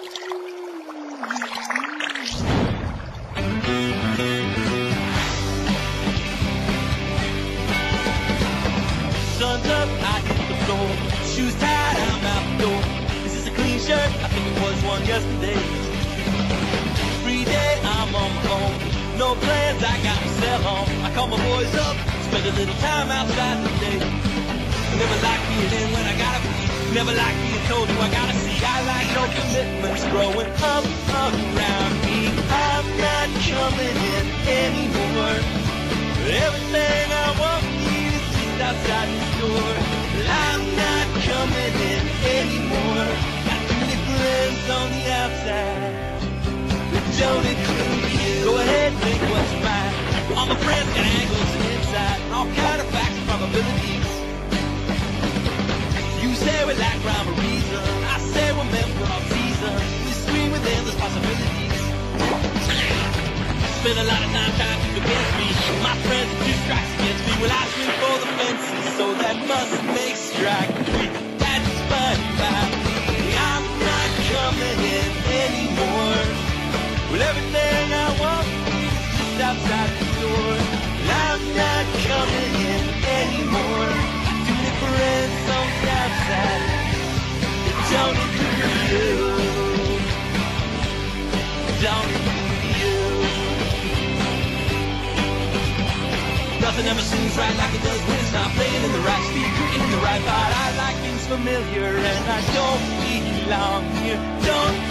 Sun's up, I hit the floor. Shoes tied, I'm out the door. Is this a clean shirt? I think it was one yesterday. Free day, I'm on my own. No plans, I got to sell home. I call my boys up, spend a little time outside today. Never like being in when I gotta be. Never like being told who I gotta see. I like no commitments growing up around me. I'm not coming in anymore. Everything I want is just outside the door. I'm not coming in anymore. Got too many friends on the outside that don't include you. Go ahead, think what's mine. All my friends got angles and inside, all kind of facts and probabilities. You say we lack rhyme or reason, I say we're meant for all seasons. We scream with endless possibilities. Spend a lot of time trying to against me. My friends are two strikes against me. Well, I swing for the fences, so that must make strike three. That's fine by me. I'm not coming in anymore. Well, everything I want is just outside the door. I'm not coming in anymore. Too many friends on the outside that don't include you. Don't include you. Nothing ever seems right like it does when it's not playing in the right speaker, in the right part. I like things familiar and I don't belong here. Don't